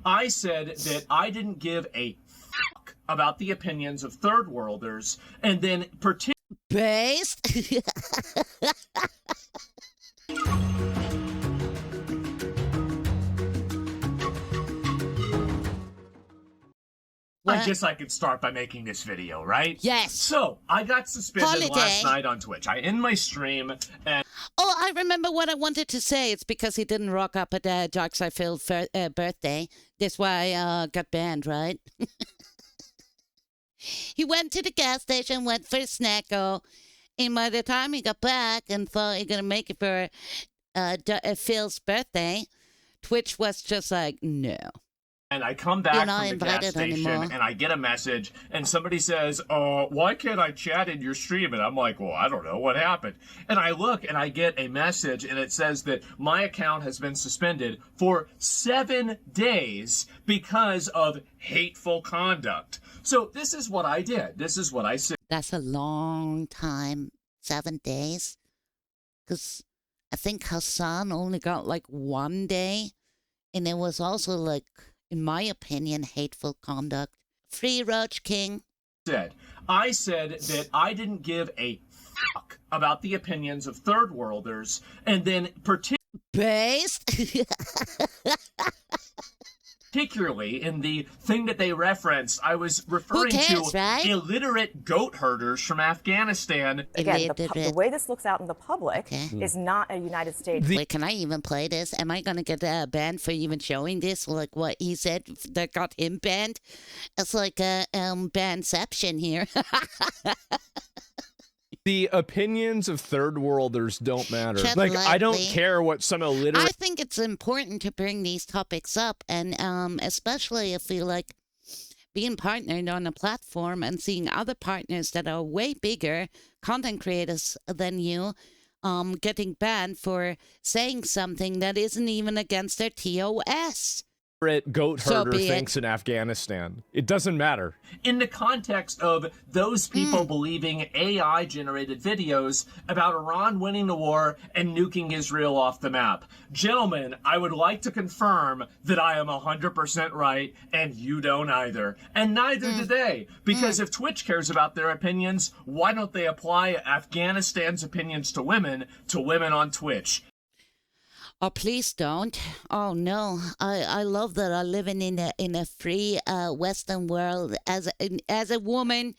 I said that I didn't give a fuck about the opinions of third worlders, and then Based? I guess I could start by making this video, right? Yes. So, I got suspended last night on Twitch. I end my stream and... Oh, I remember what I wanted to say. It's because he didn't rock up at Zachariah's birthday. That's why I got banned, right? He went to the gas station, went for a snack-o, and by the time he got back and thought he was going to make it for Phil's birthday, Twitch was just like, no. And I come back from the gas station and I get a message and somebody says, why can't I chat in your stream? And I'm like, well, I don't know what happened. And I look and I get a message and it says that my account has been suspended for 7 days because of hateful conduct. So this is what I did. This is what I said. That's a long time, 7 days. Because I think Hassan only got like 1 day. And it was also like, in my opinion, hateful conduct. Free Roach King. I said that I didn't give a fuck about the opinions of third worlders, and then Based? particularly in the thing that they referenced, I was referring to illiterate goat herders from Afghanistan. Again, the way this looks out in the public is not a United States. Wait, can I even play this? Am I going to get banned for even showing this? Like what he said that got him banned? It's like a banception here. The opinions of third worlders don't matter. Like, I don't care what some illiterate... I think it's important to bring these topics up, and especially if you like being partnered on a platform and seeing other partners that are way bigger content creators than you getting banned for saying something that isn't even against their TOS. Goat herder thinks in Afghanistan. It doesn't matter. In the context of those people believing AI-generated videos about Iran winning the war and nuking Israel off the map. Gentlemen, I would like to confirm that I am 100% right, and you don't either. And neither do they. Because if Twitch cares about their opinions, why don't they apply Afghanistan's opinions to women on Twitch? Oh, please don't. Oh, no. I love that I live in a free Western world. As a woman,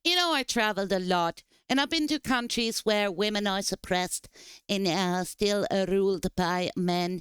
you know, I traveled a lot. And I've been to countries where women are suppressed and still ruled by men.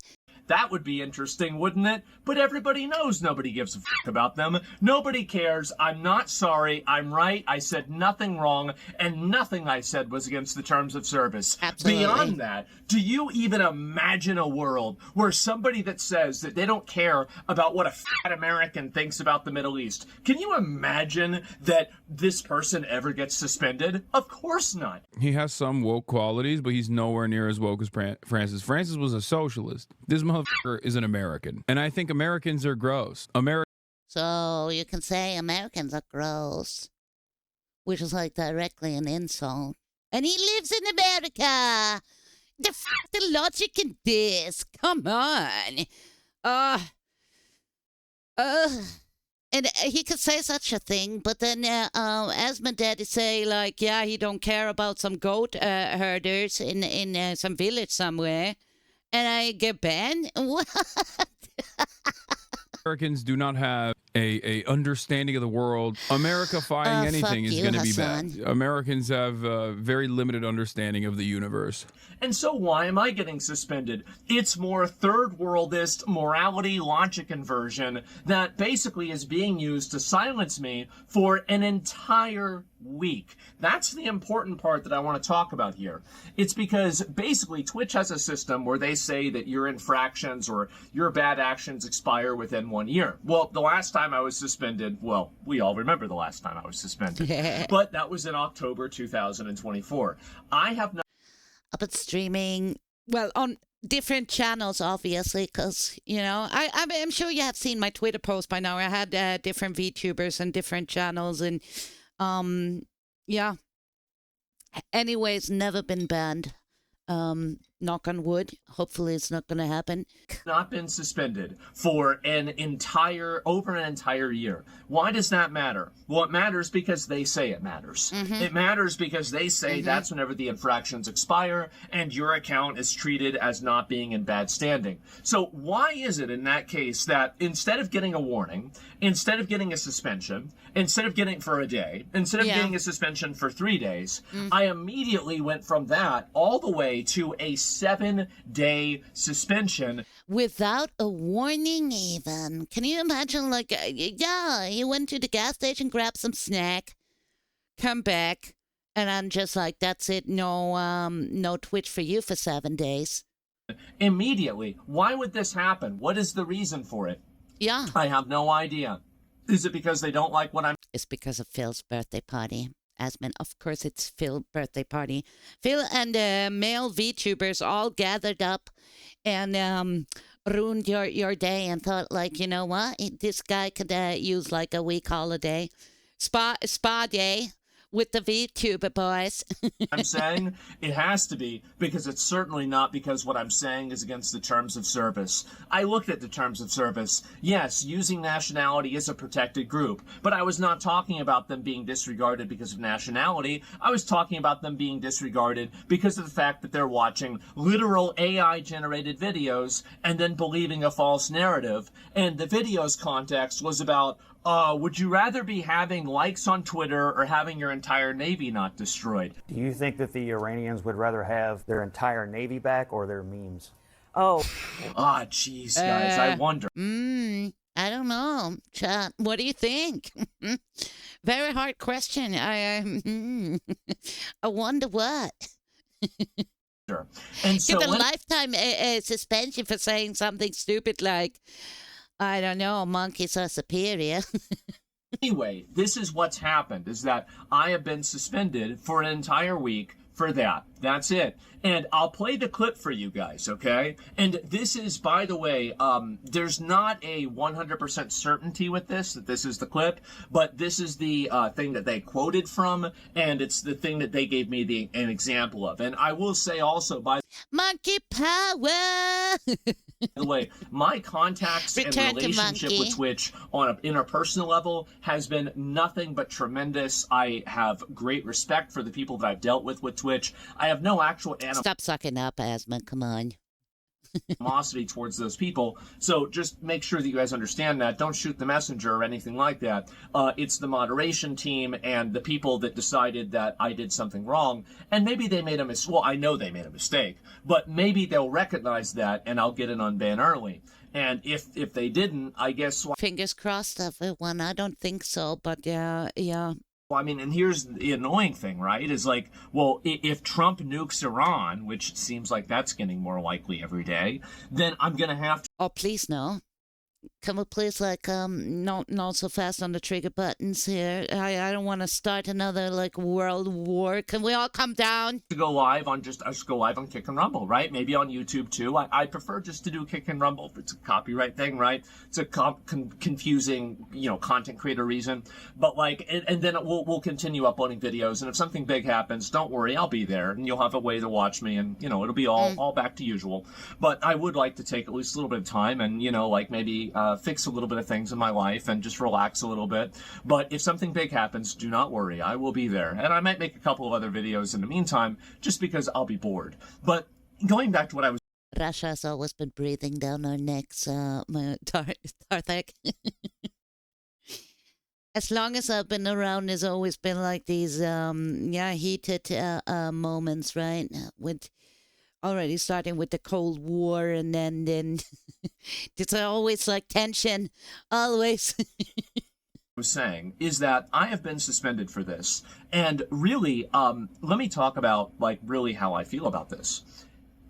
That would be interesting, wouldn't it? But everybody knows nobody gives a fuck about them. Nobody cares. I'm not sorry. I'm right. I said nothing wrong, and nothing I said was against the terms of service. Absolutely. Beyond that, do you even imagine a world where somebody that says that they don't care about what a fat American thinks about the Middle East, can you imagine that this person ever gets suspended? Of course not. He has some woke qualities, but he's nowhere near as woke as Francis. Francis was a socialist. This motherfucker is an American. And I think Americans are gross. So you can say Americans are gross, which is like directly an insult. And he lives in America. The logic in this. Come on. And he could say such a thing, but then as my daddy say, like, yeah, he don't care about some goat herders in some village somewhere, and I get banned? What? Americans do not have a understanding of the world. America-fying anything is going to be bad. Americans have a very limited understanding of the universe. And so why am I getting suspended? It's more third-worldist morality logic inversion that basically is being used to silence me for an entire week. That's the important part that I want to talk about here. It's because basically Twitch has a system where they say that your infractions or your bad actions expire within 1 year. Well, the last time I was suspended, well, we all remember the last time I was suspended, but that was in October 2024. I have not... I've been streaming, well, on different channels, obviously, because, you know, I'm sure you have seen my Twitter post by now. I had different VTubers and different channels, and yeah. Anyways, never been banned. knock on wood. Hopefully it's not going to happen. Not been suspended for over an entire year. Why does that matter? Well, it matters because they say it matters. It matters because they say that's whenever the infractions expire and your account is treated as not being in bad standing. So why is it in that case that instead of getting a warning, instead of getting a suspension, instead of getting for a day, instead of getting a suspension for 3 days, I immediately went from that all the way to a 7-day suspension. Without a warning even. Can you imagine, like, you went to the gas station, grabbed some snack, come back, and I'm just like, that's it, no Twitch for you for 7 days. Immediately. Why would this happen? What is the reason for it? Yeah. I have no idea. Is it because they don't like what I'm... It's because of Phil's birthday party. Asmon, of course it's Phil's birthday party. Phil and the male VTubers all gathered up and ruined your day and thought, like, you know what? This guy could use like a week holiday. Spa day with the VTuber boys. I'm saying it has to be because it's certainly not because what I'm saying is against the terms of service. I looked at the terms of service. Yes, using nationality is a protected group, but I was not talking about them being disregarded because of nationality. I was talking about them being disregarded because of the fact that they're watching literal AI-generated videos and then believing a false narrative. And the video's context was about, would you rather be having likes on Twitter or having your entire Navy not destroyed? Do you think that the Iranians would rather have their entire Navy back or their memes? Oh. Jeez, guys, I wonder. I don't know. Chat, what do you think? Very hard question. I wonder what. Sure. And so give a lifetime suspension for saying something stupid like, I don't know, monkeys are superior. Anyway, this is what's happened, is that I have been suspended for an entire week for that. That's it. And I'll play the clip for you guys, okay? And this is, by the way, there's not a 100% certainty with this, that this is the clip, but this is the thing that they quoted from, and it's the thing that they gave me an example of. And I will say also, by monkey power! By the way, my contacts and relationship with Twitch on an interpersonal level has been nothing but tremendous. I have great respect for the people that I've dealt with Twitch. I have no actual Stop sucking up, Asmon. Come on. animosity towards those people. So just make sure that you guys understand that. Don't shoot the messenger or anything like that. It's the moderation team and the people that decided that I did something wrong. And maybe they made a mistake. Well, I know they made a mistake. But maybe they'll recognize that and I'll get an unban early. And if they didn't, I guess... Fingers crossed, everyone. I don't think so, but yeah. Well, I mean, and here's the annoying thing, right? Is like, well, if Trump nukes Iran, which seems like that's getting more likely every day, then I'm going to have to... Oh, please no. Can we please, like, not so fast on the trigger buttons here? I don't want to start another, like, world war. Can we all come down? To go live on go live on Kick and Rumble, right? Maybe on YouTube, too. I prefer just to do Kick and Rumble. It's a copyright thing, right? It's a confusing, content creator reason. But, like, and then we'll continue uploading videos. And if something big happens, don't worry, I'll be there. And you'll have a way to watch me. And, it'll be all back to usual. But I would like to take at least a little bit of time and, like, maybe... fix a little bit of things in my life and just relax a little bit. But if something big happens, do not worry. I will be there. And I might make a couple of other videos in the meantime, just because I'll be bored. But going back to what I was... Russia's always been breathing down our necks, Tarthek. As long as I've been around, there's always been like these, heated moments, right? With... already starting with the Cold War, and then there's always like tension, always. was saying is that I have been suspended for this, and really, let me talk about like really how I feel about this.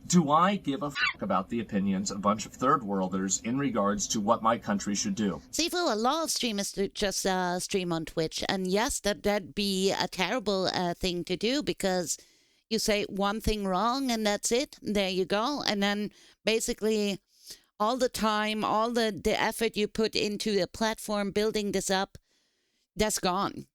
Do I give a fuck about the opinions of a bunch of third-worlders in regards to what my country should do? See, for a lot of streamers to just stream on Twitch, and yes, that'd be a terrible thing to do, because you say one thing wrong and that's it. There you go. And then basically all the time, all the effort you put into the platform building this up, that's gone.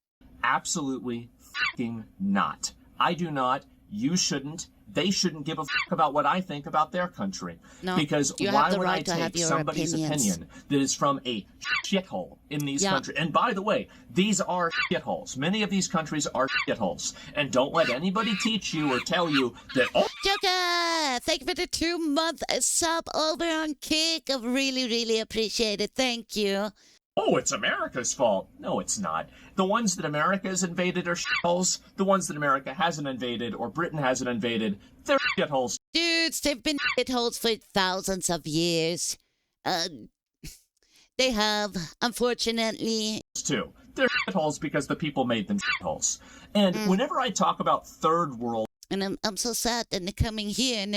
Absolutely fucking not. I do not. You shouldn't. they shouldn't give a about what I think about their country. No, because why would I take somebody's opinion that is from a shithole in these countries? And by the way, these are shitholes. Many of these countries are shitholes. And don't let anybody teach you or tell you that, oh, Joker, thank you for the 2-month sub over on Kick. I really, really appreciate it. Thank you. oh, it's America's fault. No, it's not. The ones that America has invaded are shitholes. The ones that America hasn't invaded or Britain hasn't invaded, they're shitholes. Dudes, they've been shitholes for thousands of years. They have, unfortunately. Too. They're shitholes because the people made them shitholes. And whenever I talk about third world... And I'm so sad that they're coming here and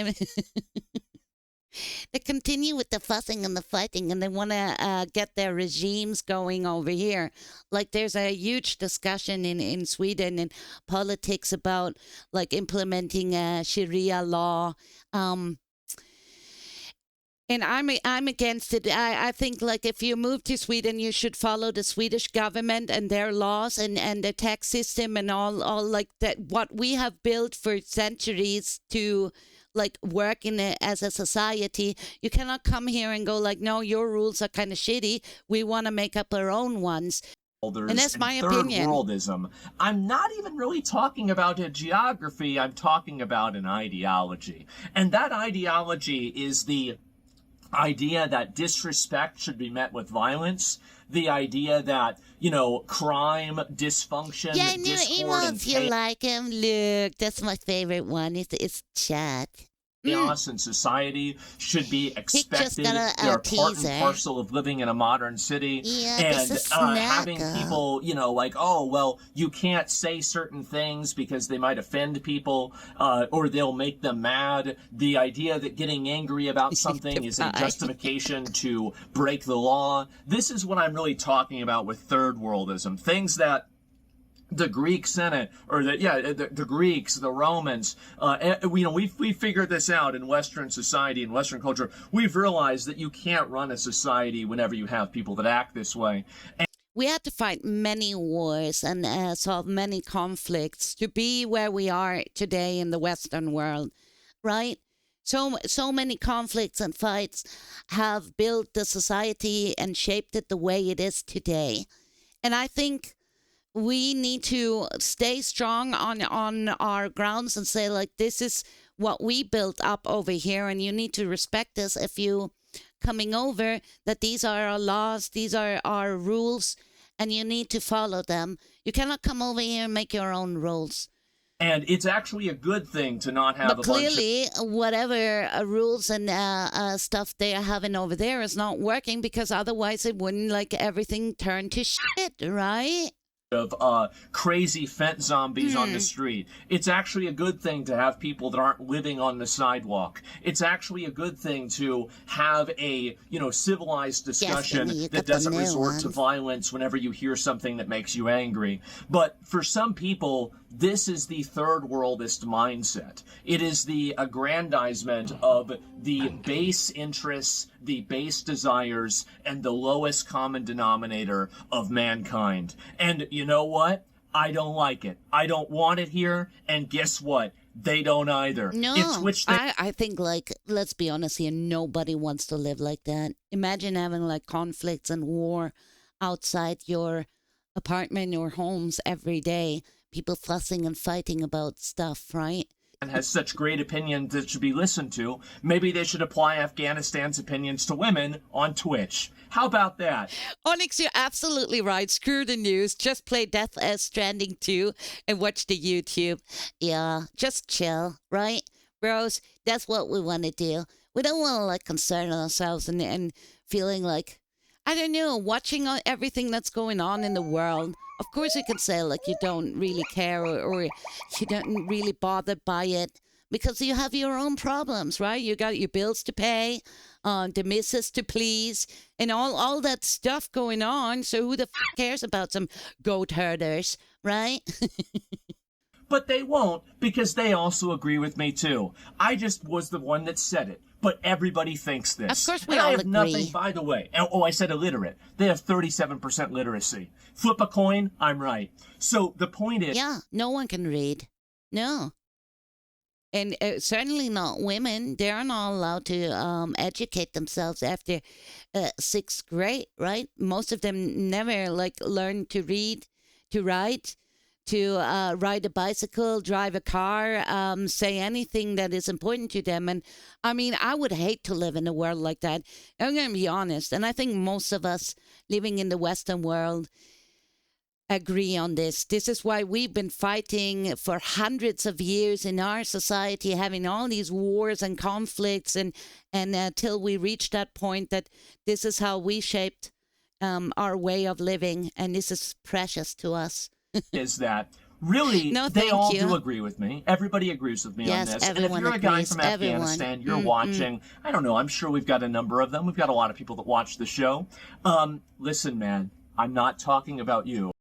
they continue with the fussing and the fighting, and they want to get their regimes going over here. Like, there's a huge discussion in Sweden in politics about, like, implementing Sharia law. And I'm against it. I think, like, if you move to Sweden, you should follow the Swedish government and their laws and the tax system and all like that. What we have built for centuries to, like, work as a society. You cannot come here and go like, no, your rules are kind of shitty. We want to make up our own ones. And that's my opinion. Third-worldism. I'm not even really talking about a geography. I'm talking about an ideology. And that ideology is the idea that disrespect should be met with violence, the idea that, you know, crime, dysfunction, yeah, new discord, emotes, you like him? Look, that's my favorite one. It's chat. Chaos in society should be expected. They're part and parcel of living in a modern city. Yeah, and having people, you know, like, oh, well, you can't say certain things because they might offend people or they'll make them mad. The idea that getting angry about something is a justification to break the law. This is what I'm really talking about with third worldism. Things that the Greek Senate, or the Greeks, the Romans, we figured this out in Western society, in Western culture. We've realized that you can't run a society whenever you have people that act this way. And we had to fight many wars and solve many conflicts to be where we are today in the Western world, right? So many conflicts and fights have built the society and shaped it the way it is today. And I think we need to stay strong on our grounds and say, like, this is what we built up over here, and you need to respect us if you coming over, that these are our laws, these are our rules, and you need to follow them. You cannot come over here and make your own rules. And it's actually a good thing to not have but clearly, whatever rules and stuff they are having over there is not working, because otherwise it wouldn't, like, everything turn to shit, right? Of crazy fent zombies on the street. It's actually a good thing to have people that aren't living on the sidewalk. It's actually a good thing to have a, civilized discussion that doesn't resort to violence whenever you hear something that makes you angry. But for some people, this is the third worldist mindset. It is the aggrandizement of the base interests, the base desires, and the lowest common denominator of mankind. And you know what? I don't like it. I don't want it here. And guess what? They don't either. No, I think, like, let's be honest here, nobody wants to live like that. Imagine having, like, conflicts and war outside your apartment or homes every day. People fussing and fighting about stuff, right? And has such great opinions that should be listened to. Maybe they should apply Afghanistan's opinions to women on Twitch. How about that? Onyx, you're absolutely right. Screw the news. Just play Death Stranding 2 and watch the YouTube. Yeah, just chill, right? Bros, that's what we want to do. We don't want to, like, concern ourselves and feeling like, I don't know, watching everything that's going on in the world. Of course you can say, like, you don't really care or you don't really bother by it because you have your own problems, right? You got your bills to pay, the missus to please, and all that stuff going on. So who the f*** cares about some goat herders, right? But they won't, because they also agree with me too. I just was the one that said it. But everybody thinks this. Of course we all agree. Nothing, by the way. Oh, I said illiterate. They have 37% literacy. Flip a coin, I'm right. So the point is... Yeah, no one can read. No. And certainly not women. They are not allowed to educate themselves after sixth grade, right? Most of them never like learn to read, to write, to ride a bicycle, drive a car, say anything that is important to them. And I mean, I would hate to live in a world like that. I'm going to be honest. And I think most of us living in the Western world agree on this. This is why we've been fighting for hundreds of years in our society, having all these wars and conflicts, and until we reach that point that this is how we shaped our way of living, and this is precious to us. Is that really they all do agree with me. Everybody agrees with me on this. And if you're a guy from Afghanistan, you're watching, I don't know, I'm sure we've got a number of them. We've got a lot of people that watch the show. Listen, man, I'm not talking about you.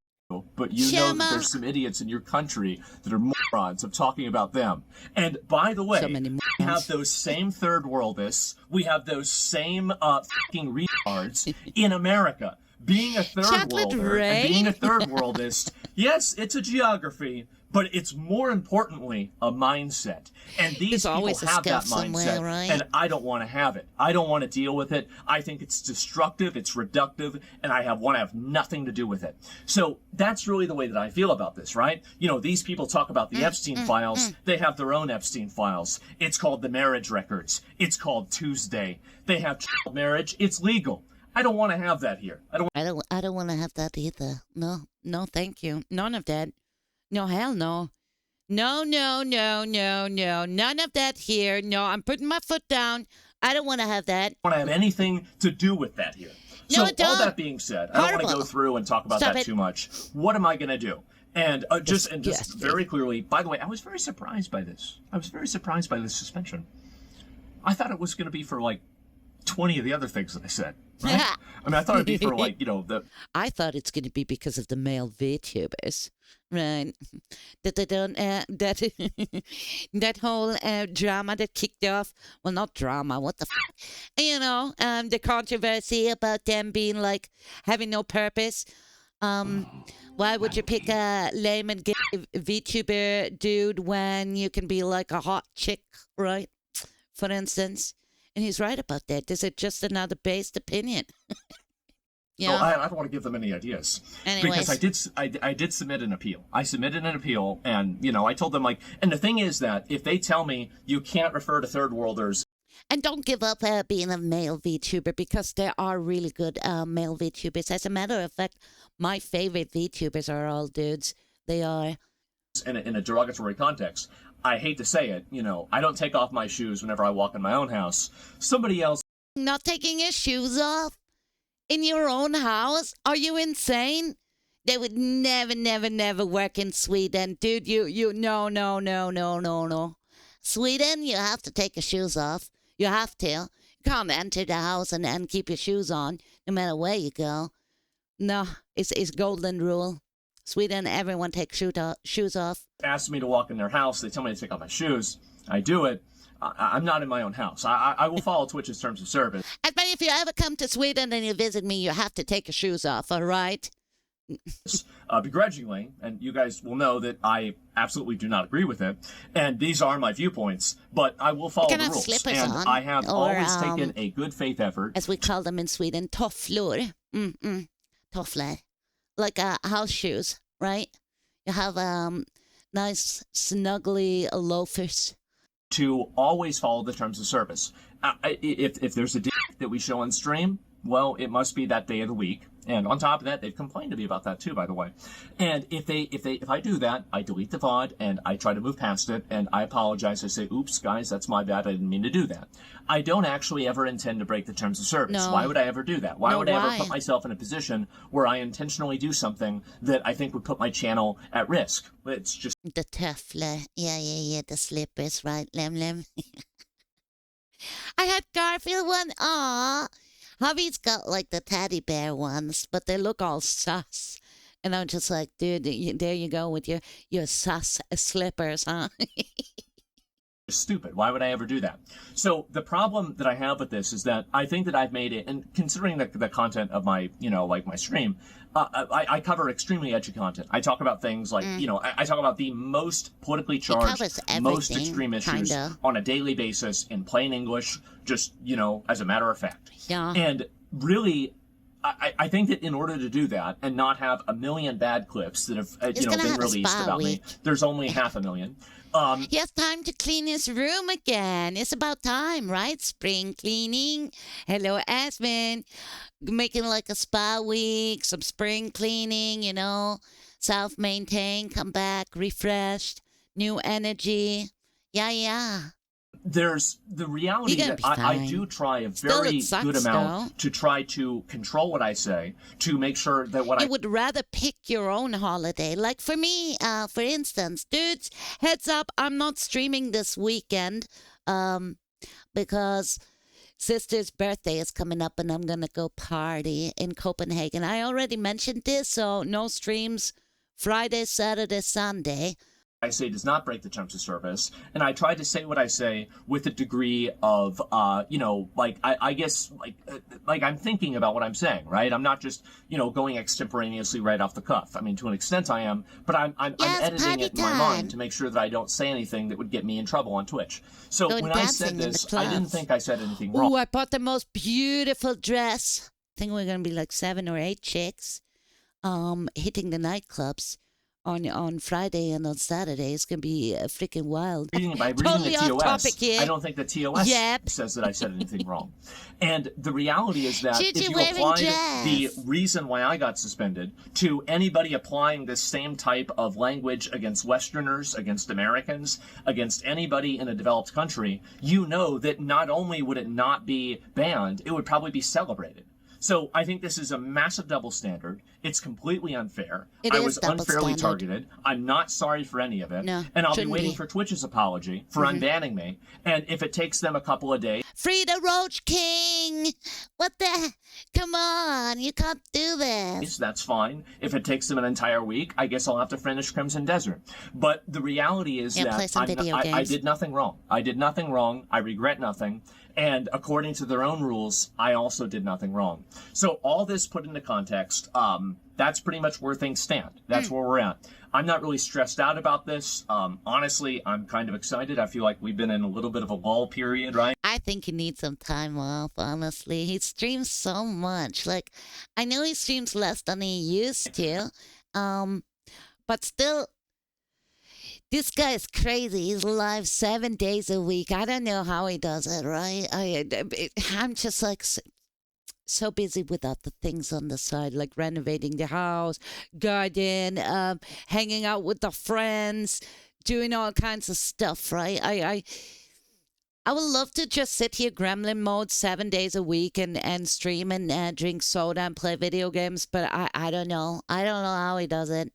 But you know that there's some idiots in your country that are morons of talking about them. And by the way, we have those same third worldists. We have those same fucking retards in America. Being a third worlder and being a third worldist, yes, it's a geography, but it's more importantly a mindset. And these people have that mindset, right? And I don't want to have it. I don't want to deal with it. I think it's destructive, it's reductive, and I want to have nothing to do with it. So that's really the way that I feel about this, right? You know, these people talk about the Epstein files. They have their own Epstein files. It's called the marriage records. It's called Tuesday. They have child marriage. It's legal. I don't want to have that here. I don't want to have that either. No, thank you. None of that. No, hell no. No. None of that here. No, I'm putting my foot down. I don't want to have that. I don't want to have anything to do with that here. So all that being said, I don't want to go through and talk about that too much. What am I going to do? And just very clearly, by the way, I was very surprised by this. I was very surprised by this suspension. I thought it was going to be for like 20 of the other things that I said. Right? I mean, I thought it'd be for like, I thought it's going to be because of the male VTubers, right? That they don't, that whole drama that kicked off. Well, not drama. What the the controversy about them being like having no purpose. Why would you pick a lame and gay VTuber dude when you can be like a hot chick, right? For instance. And he's right about that. This is just another based opinion. Yeah. Well, I don't want to give them any ideas. Anyways. Because I did submit an appeal. I submitted an appeal, and I told them and the thing is that if they tell me you can't refer to third worlders. And don't give up being a male VTuber, because there are really good male VTubers. As a matter of fact, my favorite VTubers are all dudes. They are. In a derogatory context. I hate to say it, I don't take off my shoes whenever I walk in my own house. Somebody else. Not taking your shoes off? In your own house? Are you insane? They would never work in Sweden. Dude, no. Sweden, you have to take your shoes off. You have to. You can't enter the house and keep your shoes on, no matter where you go. No, it's golden rule. Sweden, everyone takes shoes off. Ask me to walk in their house. They tell me to take off my shoes. I do it. I'm not in my own house. I will follow Twitch's terms of service. But if you ever come to Sweden and you visit me, you have to take your shoes off, all right? Begrudgingly, and you guys will know that I absolutely do not agree with it. And these are my viewpoints, but I will follow the rules. And on, I have always taken a good faith effort. As we call them in Sweden, tofflor. Toffler. Like house shoes, right? You have nice, snuggly loafers. To always follow the terms of service. If there's a dick that we show on stream, well, it must be that day of the week. And on top of that, they've complained to me about that too, by the way. And if I do that, I delete the VOD and I try to move past it and I apologize. I say, oops, guys, that's my bad. I didn't mean to do that. I don't actually ever intend to break the terms of service. No. Why would I ever do that? Why would I ever put myself in a position where I intentionally do something that I think would put my channel at risk? It's just the tuffler. Yeah, the slippers, right, Lem. I had Garfield one. Aww. Hubby's got like the teddy bear ones, but they look all sus. And I'm just like, dude, there you go with your sus slippers, huh? stupid. Why would I ever do that? So the problem that I have with this is that I think that I've made it, and considering the content of my, like my stream, I cover extremely edgy content. I talk about things like, I talk about the most politically charged, most extreme issues on a daily basis in plain English, just, as a matter of fact. Yeah. And really, I think that in order to do that and not have a million bad clips that have, been released about me, there's only 500,000. He has time to clean his room again. It's about time, right? Spring cleaning. Hello, Asmon. Making like a spa week, some spring cleaning, self-maintained, come back, refreshed, new energy. Yeah. There's the reality that I do try a very good amount to try to control what I say, to make sure that what you would rather pick your own holiday. Like for me, for instance, dudes, heads up, I'm not streaming this weekend because sister's birthday is coming up and I'm going to go party in Copenhagen. I already mentioned this, so no streams Friday, Saturday, Sunday. I say does not break the terms of service, and I try to say what I say with a degree of, I guess, I'm thinking about what I'm saying, right? I'm not just, going extemporaneously right off the cuff. I mean, to an extent I am, but I'm editing it in my mind to make sure that I don't say anything that would get me in trouble on Twitch. So when I said this, I didn't think I said anything wrong. Ooh, I bought the most beautiful dress. I think we're going to be like 7 or 8 chicks hitting the nightclubs. On Friday and on Saturday. It's going to be freaking wild. By reading the TOS, I don't think the TOS says that I said anything wrong. And the reality is that if you applied the reason why I got suspended to anybody applying this same type of language against Westerners, against Americans, against anybody in a developed country, you know that not only would it not be banned, it would probably be celebrated. So I think this is a massive double standard. It's completely unfair. I was unfairly targeted. I'm not sorry for any of it. No, and I'll be waiting for Twitch's apology for unbanning me. And if it takes them a couple of days. Free the Roach King! What the? Come on, you can't do this. That's fine. If it takes them an entire week, I guess I'll have to finish Crimson Desert. But the reality is that I did nothing wrong. I did nothing wrong. I regret nothing. And according to their own rules, I also did nothing wrong. So all this put into context, that's pretty much where things stand. That's where we're at. I'm not really stressed out about this. Honestly, I'm kind of excited. I feel like we've been in a little bit of a lull period, right? I think he needs some time off, honestly. He streams so much. Like, I know he streams less than he used to, but still... This guy is crazy. He's live 7 days a week. I don't know how he does it, right? I'm just like so busy with other things on the side, like renovating the house, garden, hanging out with the friends, doing all kinds of stuff, right? I would love to just sit here gremlin mode 7 days a week and stream and drink soda and play video games, but I don't know. I don't know how he does it.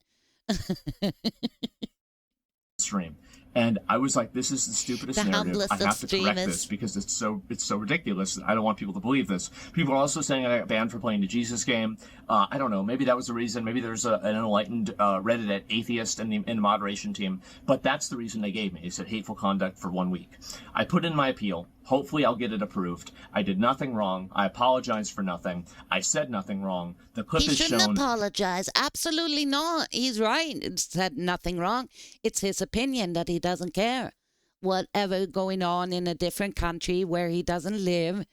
Stream. And I was like, this is the stupidest narrative. I have to correct this because it's so ridiculous that I don't want people to believe this. People are also saying I got banned for playing the Jesus game. I don't know. Maybe that was the reason. Maybe there's an enlightened Reddit atheist in the moderation team. But that's the reason they gave me. They said hateful conduct for 1 week. I put in my appeal. Hopefully I'll get it approved. I did nothing wrong. I apologize for nothing. I said nothing wrong. The clip is shown. He shouldn't apologize. Absolutely not. He's right. It said nothing wrong. It's his opinion that he doesn't care. Whatever going on in a different country where he doesn't live.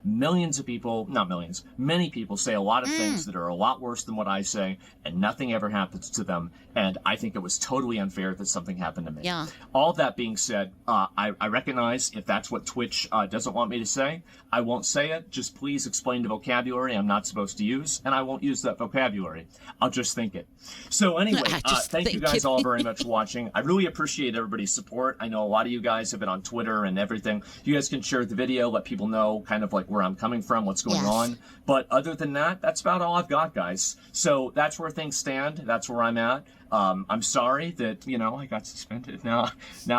Millions of people, not millions, many people say a lot of things that are a lot worse than what I say, and nothing ever happens to them. And I think it was totally unfair that something happened to me. Yeah. All that being said, I recognize if that's what Twitch doesn't want me to say, I won't say it. Just please explain the vocabulary I'm not supposed to use, and I won't use that vocabulary. I'll just think it. So anyway, thank you guys all very much for watching. I really appreciate everybody's support. I know a lot of you guys have been on Twitter and everything. You guys can share the video, let people know kind of like like where I'm coming from, what's going on. But other than that, that's about all I've got, guys. So that's where things stand. That's where I'm at. I'm sorry that, I got suspended. Now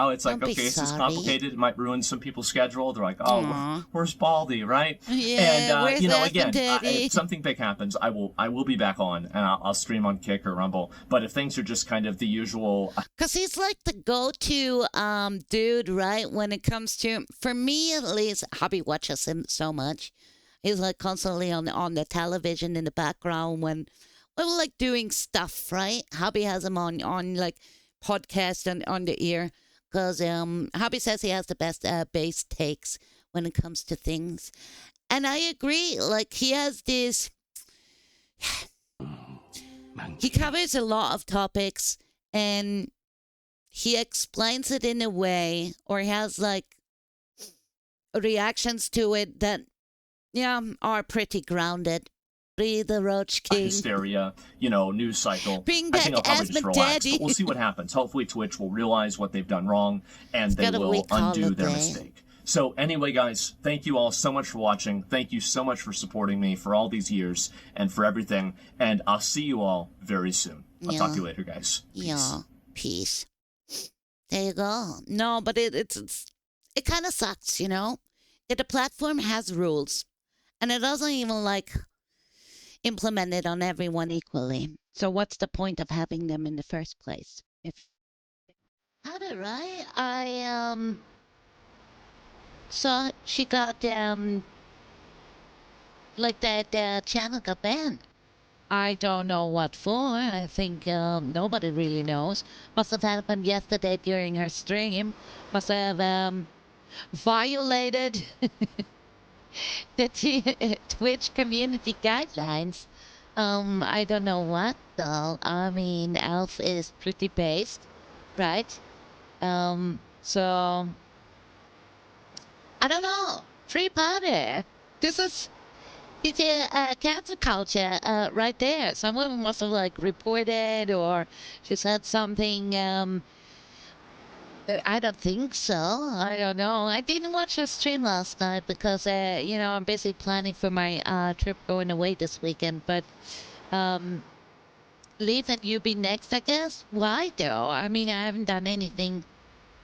it's like, okay, this is complicated. It might ruin some people's schedule. They're like, oh, where's Baldy, right? Yeah, and, again, if something big happens, I will be back on, and I'll stream on Kick or Rumble. But if things are just kind of the usual... Because he's like the go-to dude, right? When it comes to, for me at least, Hobby watches him so much. He's like constantly on the television in the background when we're like doing stuff, right? Hobby has him on like podcast and on the ear because Hobby says he has the best bass takes when it comes to things, and I agree. Like he has this, he covers a lot of topics and he explains it in a way, or has like reactions to it that are pretty grounded. Be the Roach King. Hysteria, news cycle. Bring back I think I'll probably just relax, but we'll see what happens. Hopefully Twitch will realize what they've done wrong, and they will undo their mistake. So anyway, guys, thank you all so much for watching. Thank you so much for supporting me for all these years and for everything. And I'll see you all very soon. I'll talk to you later, guys. Peace. Yeah, peace. There you go. No, but it kind of sucks, The platform has rules, and it doesn't even like implement it on everyone equally. So what's the point of having them in the first place? How did I saw she got like that channel got banned. I don't know what for. I think nobody really knows. Must have happened yesterday during her stream. Must have violated the Twitch community guidelines. I don't know what though. I mean, Elf is pretty based, right? So I don't know. Free party. It's a cancel culture right there. Someone must have like reported, or she said something. I don't think so. I don't know. I didn't watch her stream last night because, I'm busy planning for my trip going away this weekend. But Leaf and you be next, I guess. Why though? I mean, I haven't done anything.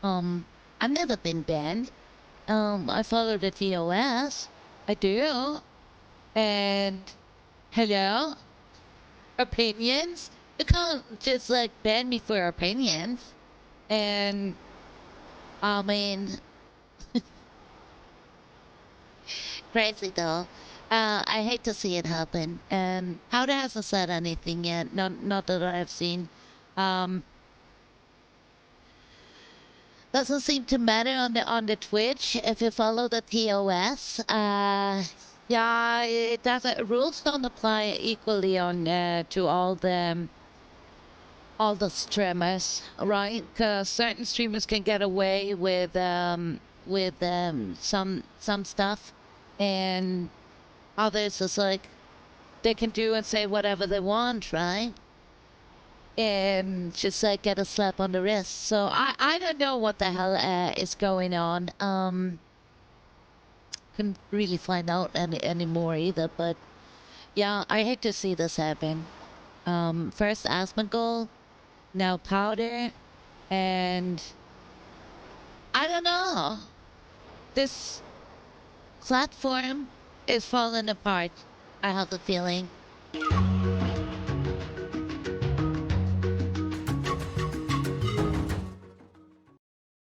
I've never been banned. I follow the TOS. I do. And hello, opinions. You can't just like ban me for opinions. And I mean, crazy though. I hate to see it happen. And Powdur hasn't said anything yet. Not that I've seen. Doesn't seem to matter on the Twitch if you follow the TOS. Yeah, it doesn't. Rules don't apply equally on to all the streamers, right? Because certain streamers can get away with some stuff, and others is like they can do and say whatever they want, right? And just like get a slap on the wrist. So I don't know what the hell is going on. Couldn't really find out anymore either. But yeah, I hate to see this happen. First Asmongold, now Powdur, and I don't know. This platform is falling apart. I have the feeling.